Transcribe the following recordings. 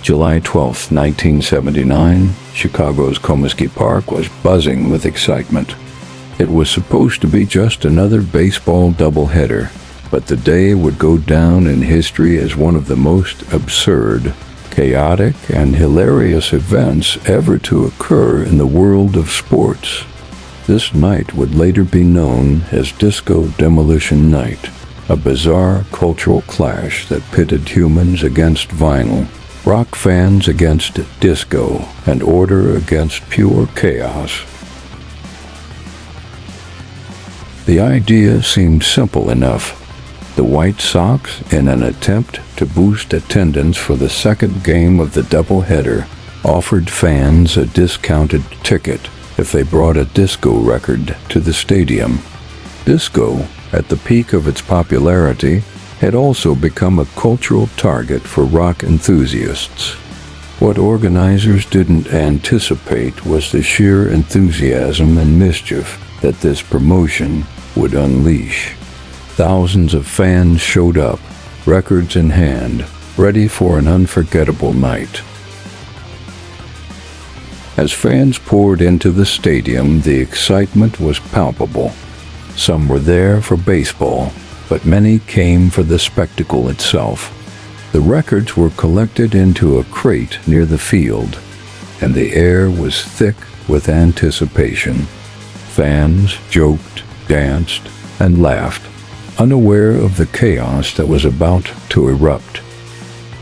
July 12, 1979, Chicago's Comiskey Park was buzzing with excitement. It was supposed to be just another baseball doubleheader, but the day would go down in history as one of the most absurd, chaotic, and hilarious events ever to occur in the world of sports. This night would later be known as Disco Demolition Night, a bizarre cultural clash that pitted humans against vinyl, rock fans against disco, and order against pure chaos. The idea seemed simple enough. The White Sox, in an attempt to boost attendance for the second game of the doubleheader, offered fans a discounted ticket if they brought a disco record to the stadium. Disco, at the peak of its popularity, had also become a cultural target for rock enthusiasts. What organizers didn't anticipate was the sheer enthusiasm and mischief that this promotion would unleash. Thousands of fans showed up, records in hand, ready for an unforgettable night. As fans poured into the stadium, the excitement was palpable. Some were there for baseball, but many came for the spectacle itself. The records were collected into a crate near the field, and the air was thick with anticipation. Fans joked, danced, and laughed, unaware of the chaos that was about to erupt.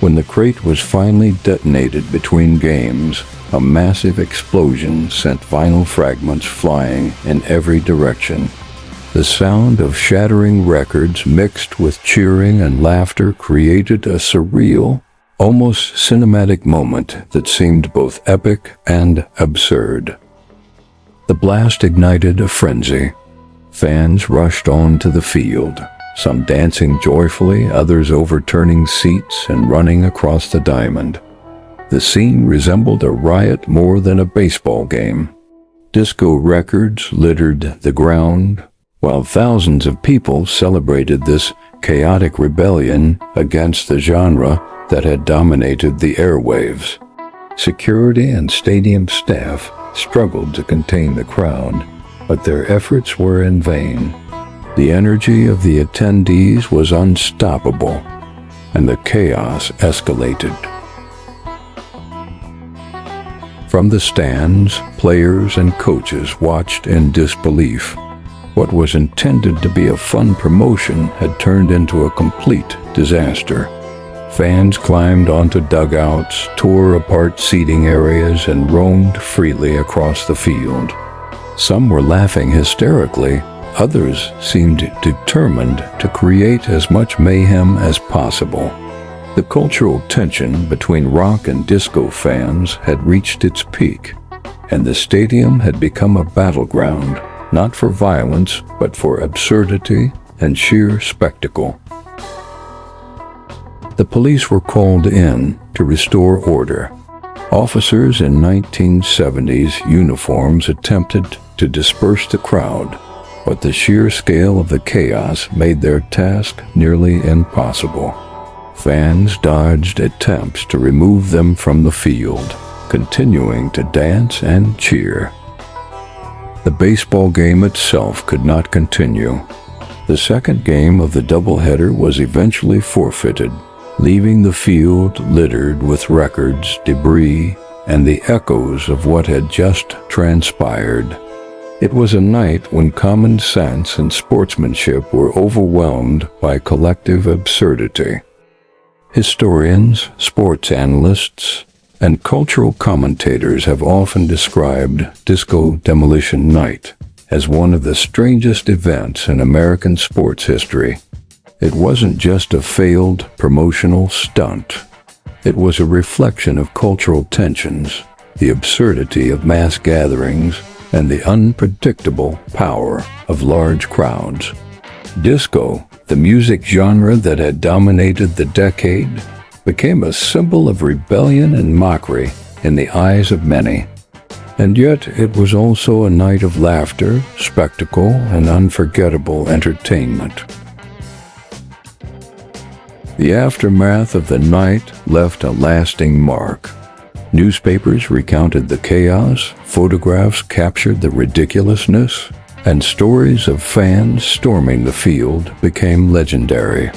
When the crate was finally detonated between games, a massive explosion sent vinyl fragments flying in every direction. The sound of shattering records mixed with cheering and laughter created a surreal, almost cinematic moment that seemed both epic and absurd. The blast ignited a frenzy. Fans rushed onto the field, some dancing joyfully, others overturning seats and running across the diamond. The scene resembled a riot more than a baseball game. Disco records littered the ground, while thousands of people celebrated this chaotic rebellion against the genre that had dominated the airwaves. Security and stadium staff struggled to contain the crowd, but their efforts were in vain. The energy of the attendees was unstoppable, and the chaos escalated. From the stands, players and coaches watched in disbelief. What was intended to be a fun promotion had turned into a complete disaster. Fans climbed onto dugouts, tore apart seating areas, and roamed freely across the field. Some were laughing hysterically, others seemed determined to create as much mayhem as possible. The cultural tension between rock and disco fans had reached its peak, and the stadium had become a battleground, not for violence, but for absurdity and sheer spectacle. The police were called in to restore order. Officers in 1970s uniforms attempted to disperse the crowd, but the sheer scale of the chaos made their task nearly impossible. Fans dodged attempts to remove them from the field, continuing to dance and cheer. The baseball game itself could not continue. The second game of the doubleheader was eventually forfeited, leaving the field littered with records, debris, and the echoes of what had just transpired. It was a night when common sense and sportsmanship were overwhelmed by collective absurdity. Historians, sports analysts, and cultural commentators have often described Disco Demolition Night as one of the strangest events in American sports history. It wasn't just a failed promotional stunt. It was a reflection of cultural tensions, the absurdity of mass gatherings, and the unpredictable power of large crowds. Disco, the music genre that had dominated the decade, became a symbol of rebellion and mockery in the eyes of many. And yet it was also a night of laughter, spectacle, and unforgettable entertainment. The aftermath of the night left a lasting mark. Newspapers recounted the chaos, photographs captured the ridiculousness, and stories of fans storming the field became legendary.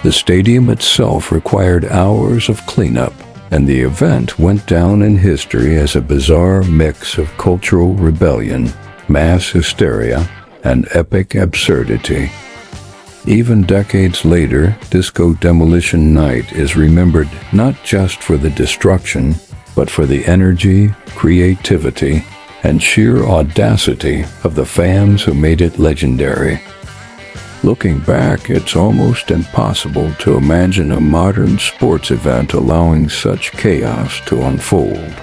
The stadium itself required hours of cleanup, and the event went down in history as a bizarre mix of cultural rebellion, mass hysteria, and epic absurdity. Even decades later, Disco Demolition Night is remembered not just for the destruction, but for the energy, creativity, and sheer audacity of the fans who made it legendary. Looking back, it's almost impossible to imagine a modern sports event allowing such chaos to unfold.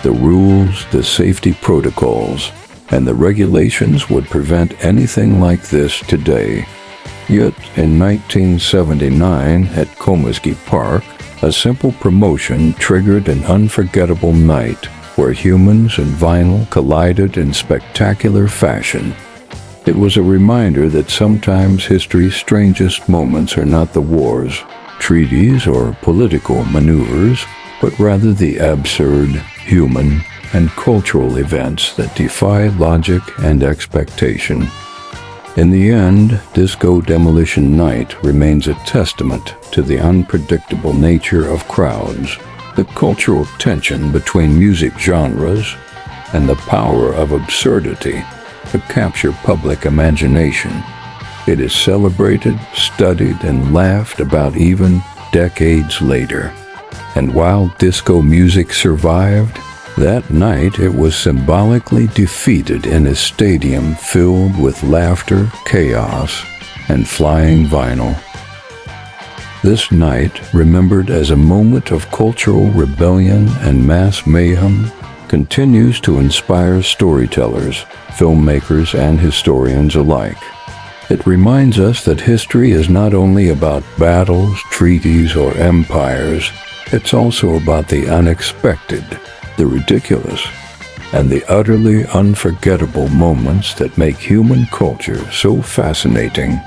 The rules, the safety protocols, and the regulations would prevent anything like this today. Yet, in 1979 at Comiskey Park, a simple promotion triggered an unforgettable night where humans and vinyl collided in spectacular fashion. It was a reminder that sometimes history's strangest moments are not the wars, treaties, or political maneuvers, but rather the absurd, human, and cultural events that defy logic and expectation. In the end, Disco Demolition Night remains a testament to the unpredictable nature of crowds, the cultural tension between music genres, and the power of absurdity to capture public imagination. It is celebrated, studied, and laughed about even decades later. And while disco music survived, that night it was symbolically defeated in a stadium filled with laughter, chaos, and flying vinyl. This night, remembered as a moment of cultural rebellion and mass mayhem, continues to inspire storytellers, filmmakers, and historians alike. It reminds us that history is not only about battles, treaties, or empires, it's also about the unexpected, the ridiculous, and the utterly unforgettable moments that make human culture so fascinating